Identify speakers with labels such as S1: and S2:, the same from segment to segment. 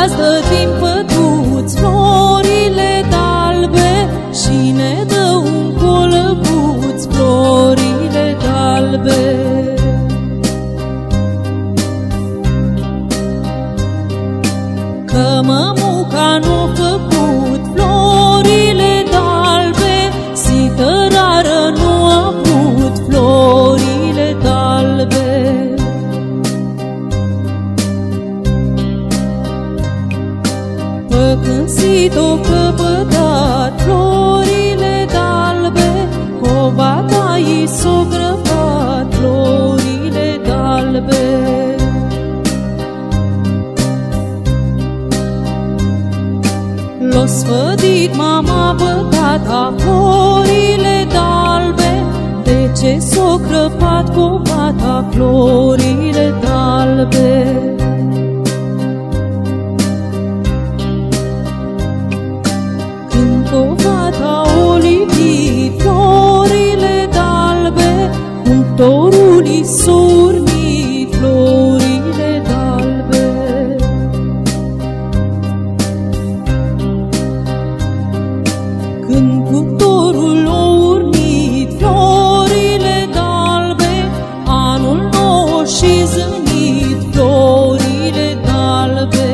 S1: gazdă din păduți florile d'albe și ne dă un colăbuț florile d'albe. Că mămuca n-a făcut florile d'albe, sitărară nu a avut florile d'albe. Când sit-o căpătat florile d'albe, covata i s-o grăpat florile d'albe. L-o sfădit mama bătata florile d'albe, de ce s-o crăpat covata florile d'albe. Covata o lipit florile d'albe, cuptorul i s-o urnit florile d'albe. Când cuptorul o urnit florile d'albe, anul nou și zânit florile d'albe.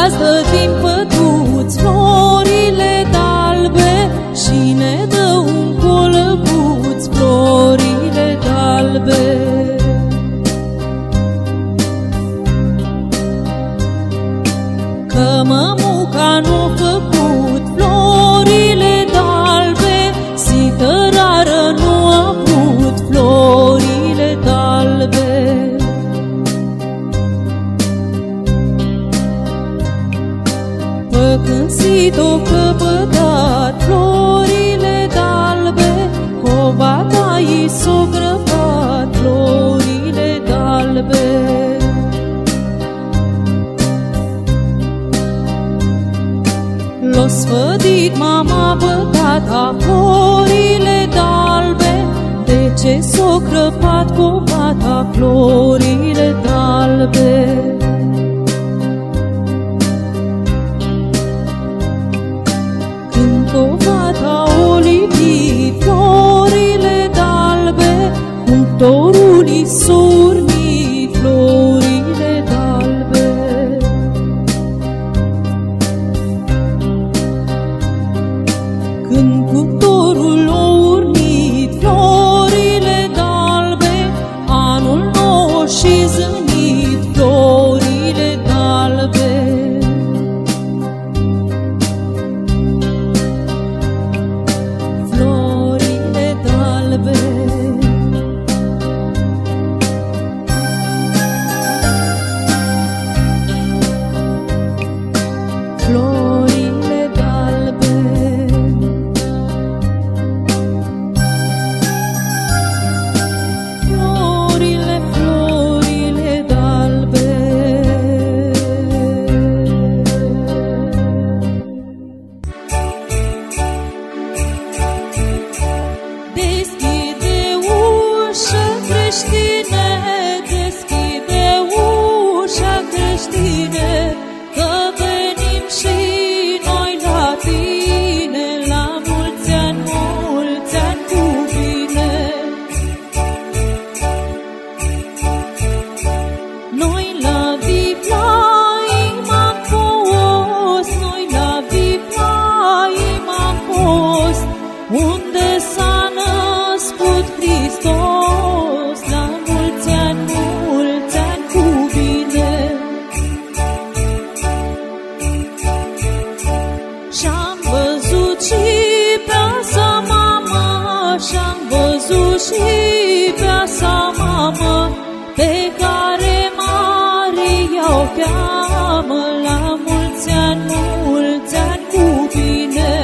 S1: stă din păduți florile d'albe și ne dă un colăbuț florile d'albe. Că mămuca n-a făcut florile d'albe, sitărară nu a avut florile d'albe. Când sit-o căpătat florile d'albe, covata i s-o grăpat florile d'albe. L-o sfădit mama bătata florile d'albe, de ce s-o crăpat covata florile d'albe. Covata o lipit florile d'albe, cuptorul i s-o urnit florile d'albe. Când cuptorul o urnit florile d'albe, anul nou și zânit florile d'albe. Florile d'albe, florile, florile d'albe. Deschide ușa creștine, deschide ușa creștine, că venim și noi la tine, la mulți ani cu bine. Noi la viv la imam fost, noi la viv la imam fost, unde s-a născut Hristos, la mulți ani cu bine. Și-am văzut și pe-asa mamă, și-am văzut și pe-asa mamă, pe care Maria o cheamă, la mulți ani cu bine.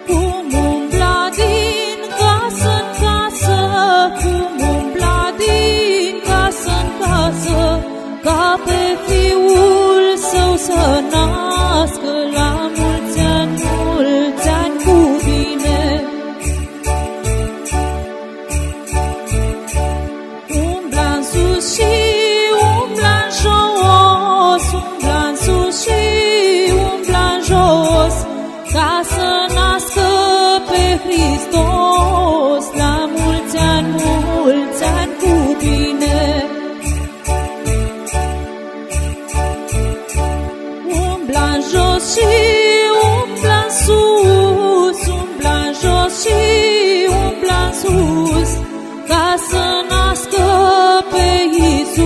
S1: Cum umbla din casă în casă, cum umbla din casă în casă, ca pe fiul său să nască, la mulți ani cu bine. Umbla-n sus și umbla-n jos, umbla-n sus și umbla-n jos, ca să nască pe Hristos, la mulți ani cu bine. Umbla-n jos și umbla-n sus, umbla-n jos și umbla-n sus, ca să nască pe Iisus.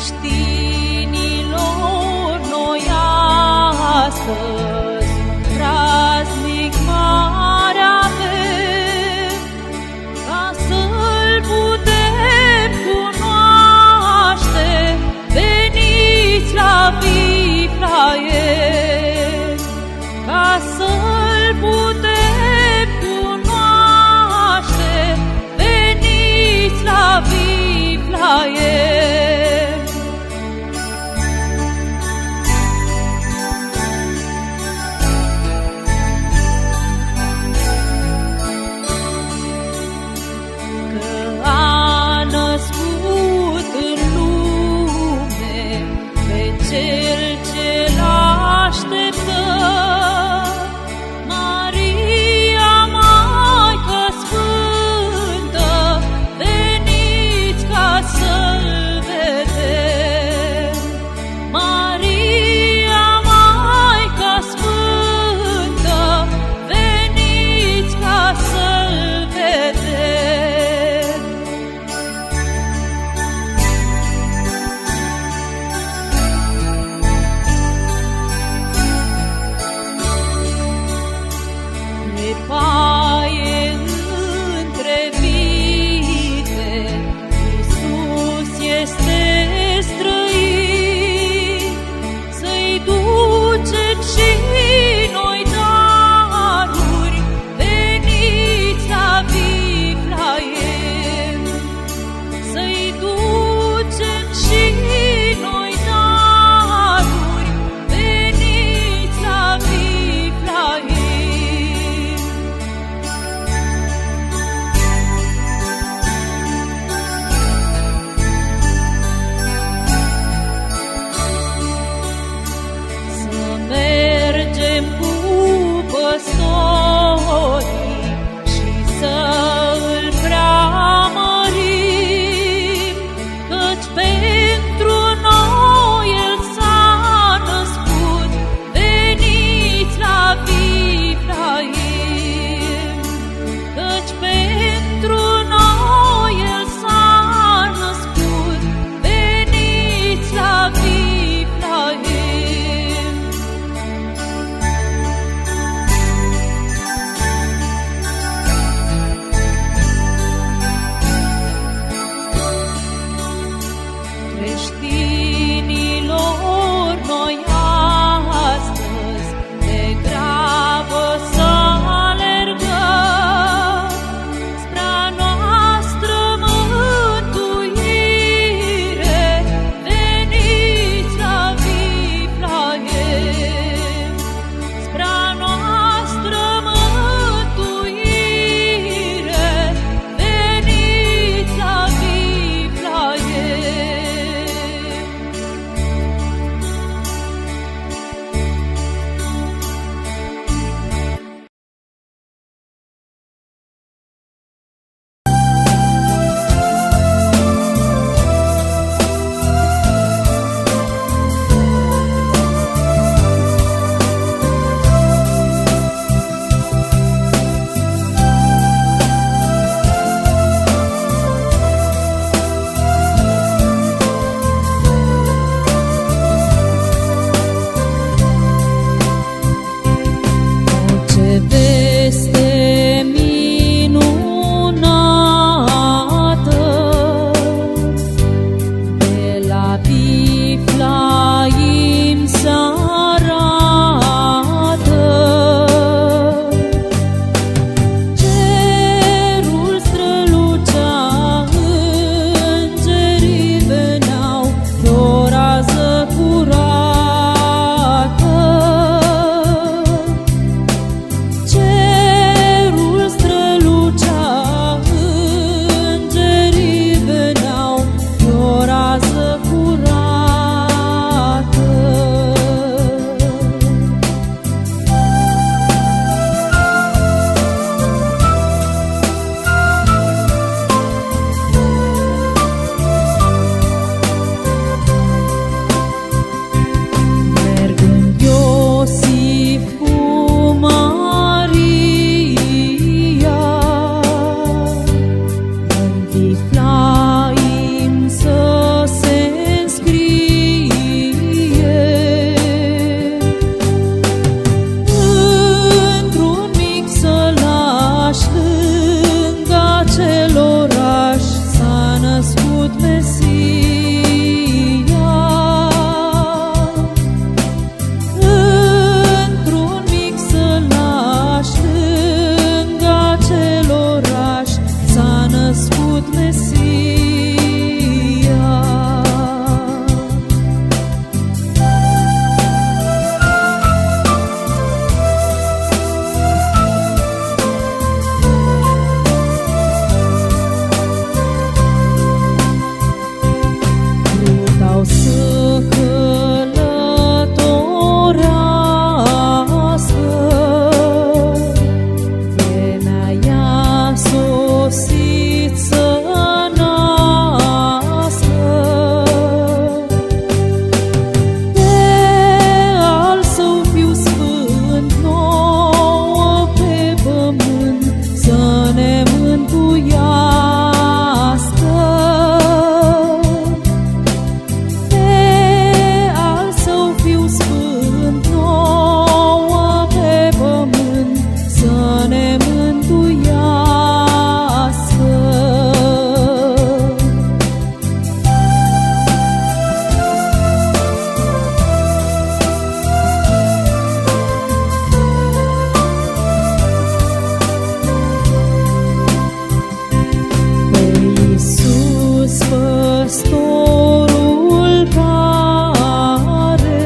S1: creștinilor, noi astăzi praznic mare avem, ca să-L putem cunoaște. Veniți la Viflaiem, ca să-L putem cunoaște. Veniți la Viflaiem, născut Mesia. Într-un mic sălaș, lângă acel oraș, s-a născut Mesia. Vreau să călătorească, vremea i-a sosit să nască. De al său Fiu Sfânt nouă pe pământ să ne mântuiască. Păstorul care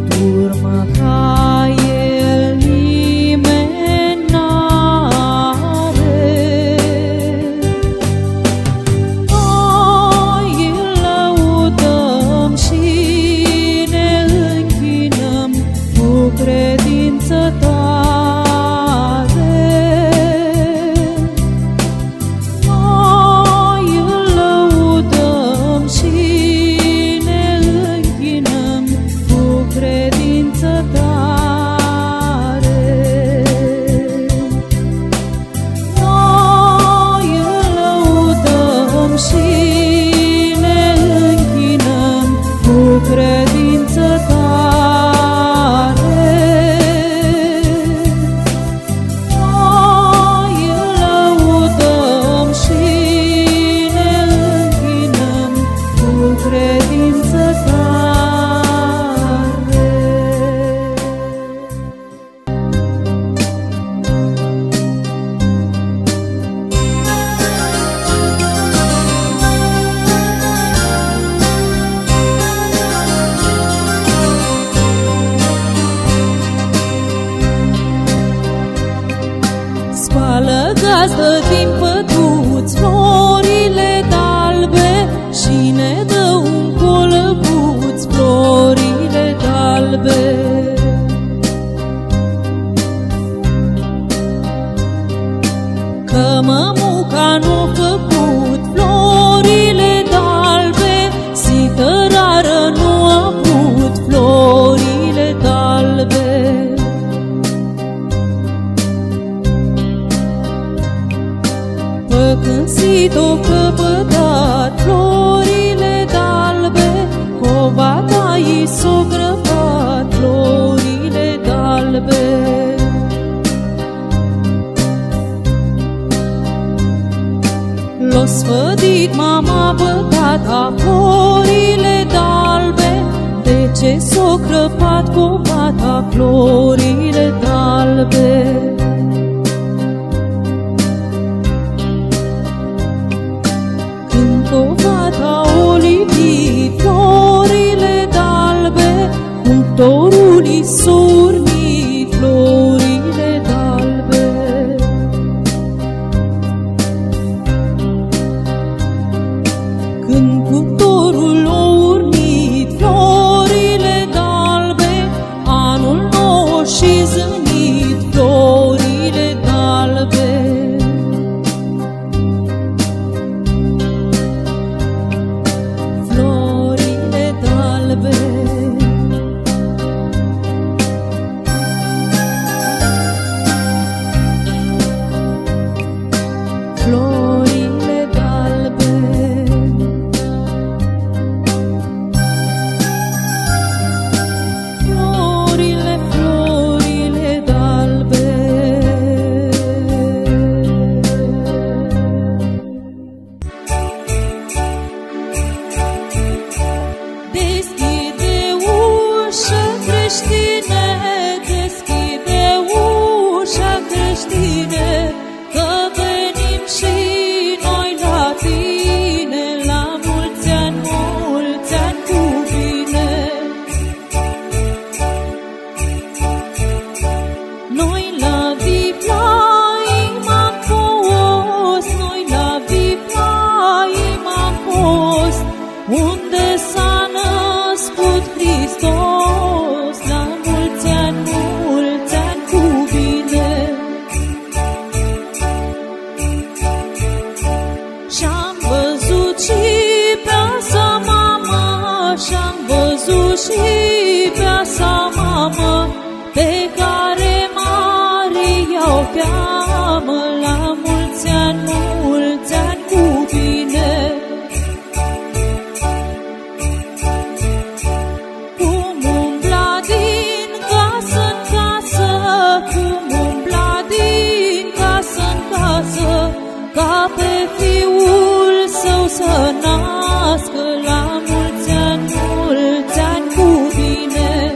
S1: turmă ca el nimeni n-are, noi îl lăudăm și ne închinăm cu credință tare. Spală, gazdă din păduți, florile d'albe și ne dă un colăbuț, florile d'albe. Că mămuca n-a făcut florile d'albe, sitărară nu a avut florile d'albe. Când sit-o căpătat florile d'albe, covata i s-o grăpat florile d'albe. L-o sfădit mama bătata florile d'albe, de ce s-o crăpat covata florile d'albe. Covata o lipit florile d'albe, cuptorul i s-o urnit florile d'albe. Când cuptorul o urnit florile d'albe, anul nou și zânit florile d'albe. Iisus și pe-a sa mamă, pe care Maria o cheamă, la mulți ani cu bine. Cum umbla din casă în casă, cum umbla din casă în casă, ca pe fiul său să nască, la mulți ani cu bine.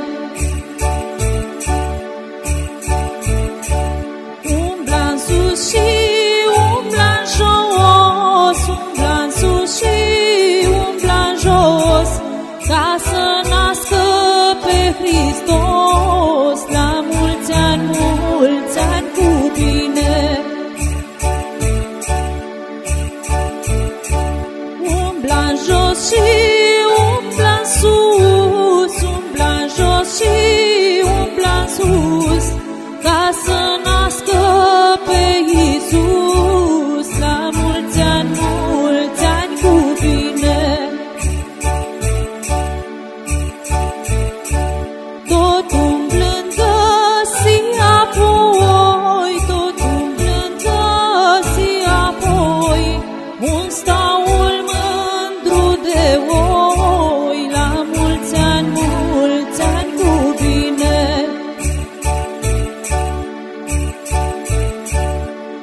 S1: Umbla-n sus și umbla-n jos, umbla-n sus și umbla-n jos, ca să nască pe Hristos, la mulți ani cu bine. Umbla-n jos și umbla-n sus, umbla-n jos și umbla-n sus, ca să nască pe Iisus, la mulți ani cu bine. Tot umblând găsi apoi, tot umblând găsi apoi, un staul mândru de oi, la mulți ani cu bine.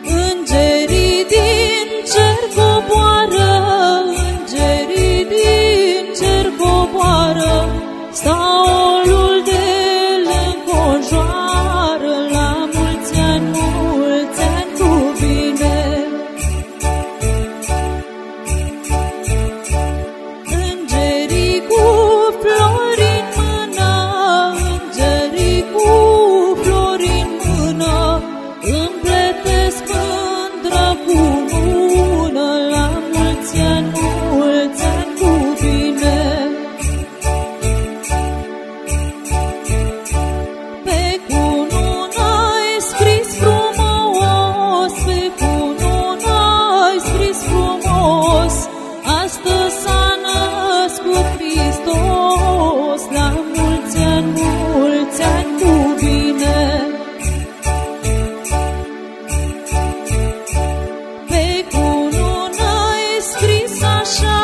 S1: Îngerii din cer coboară, îngerii din cer coboară, staulul de-l înconjoară, la mulți ani cu bine. Îngerii cu flori în mână, îngerii cu flori în mână, împletesc mândră cunună, la mulți ani cu bine. Pe cunună-i scris frumos, pe cunună-i scris frumos, astăzi s-a născut Hristos, la mulți ani cu bine. Pe cunună-i scris așa,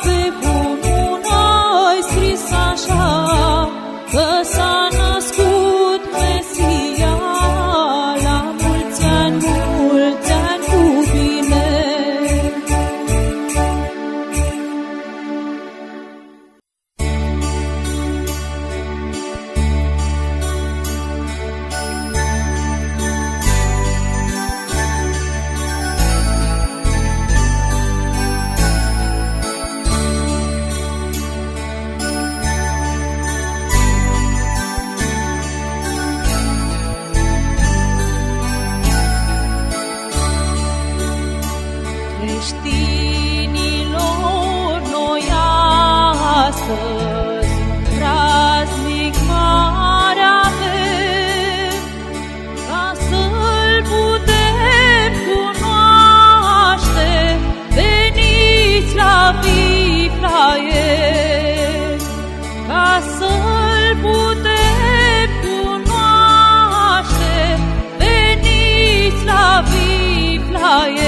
S1: pe cunună-i scris așa, că s-a născut Mesia, la mulți ani cu bine. Creștinilor, noi astăzi praznic mare avem, ca să-l putem cunoaște, veniți la Viflaiem, ca să-l putem cunoaște, veniți la Viflaiem.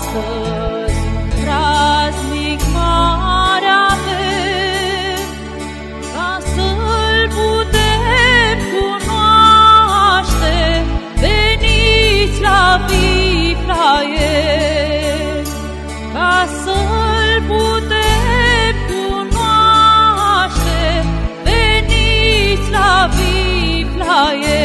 S1: astăzi praznic mare avem, ca să-L putem cunoaște. Veniți la Viflaiem, ca să-L putem cunoaște. Veniți la Viflaiem.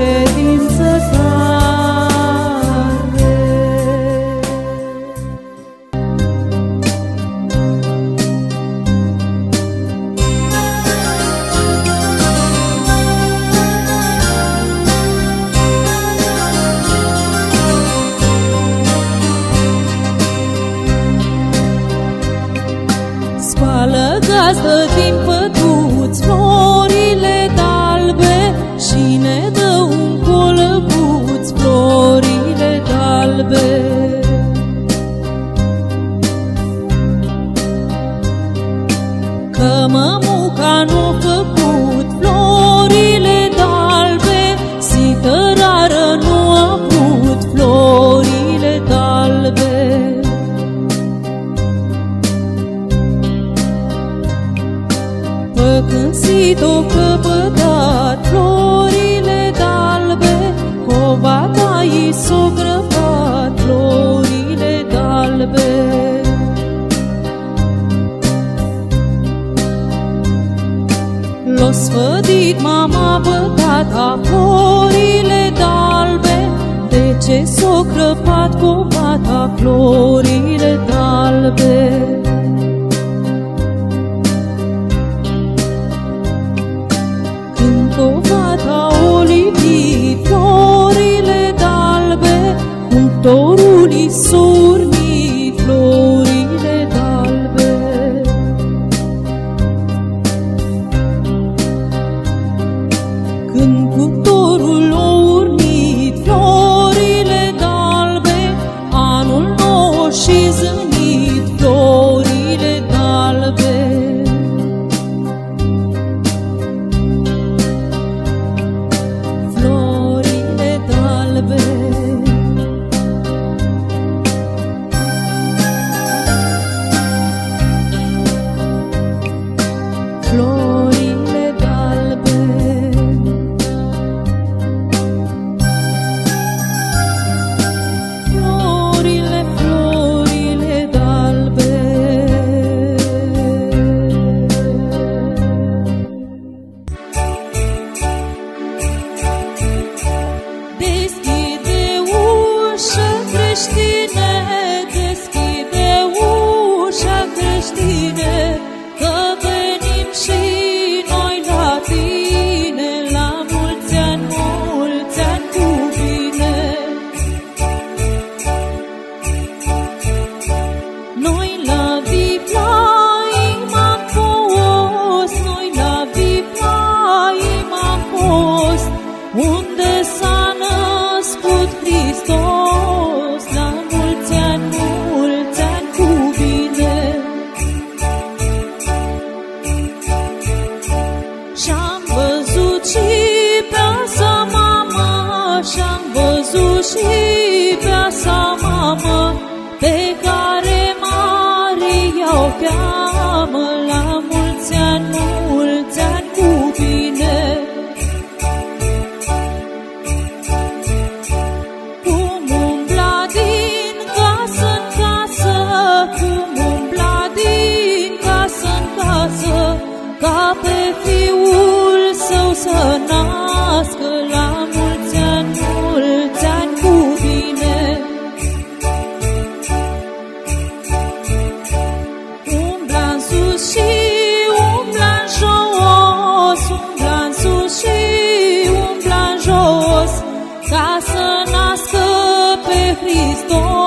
S1: credință tare. Spală gazdă din păduți florile d'albe și ne dă un colăbuț florile d'albe. Că mămuca n-a făcut florile d'albe, sitărară nu a avut florile d'albe. Când sit-o căpătat florile d'albe, covata i s-o grăpat florile d'albe. L-o sfădit mama bătata florile d'albe, de ce s-o crăpat covata florile d'albe. Covata o lipit florile d'albe, cuptorul i s-o urnit florile d'albe. Când cuptorul o urnit florile d'albe, anul nou și zânit florile d'albe. Florile d'albe, florile, florile d'albe. Deschide ușa creștine, deschide ușa creștine, că venim și noi la tine, la mulți ani cu bine. Noi la Vivlaim am fost, noi la Vivlaim am fost, unde s-a născut Hristos, la mulți ani cu bine. Și-am văzut și pe-asa mamă, și-am văzut și pe-asa mamă, pe care Maria o cheamă, la mulți ani cu bine. Cum umbla din casă în casă, cum umbla din casă în casă, ca pe fiul său să nască, la mulți ani cu bine. Umbla-n sus și umbla-n jos, umbla-n sus și umbla-n jos, ca să nască pe Hristos.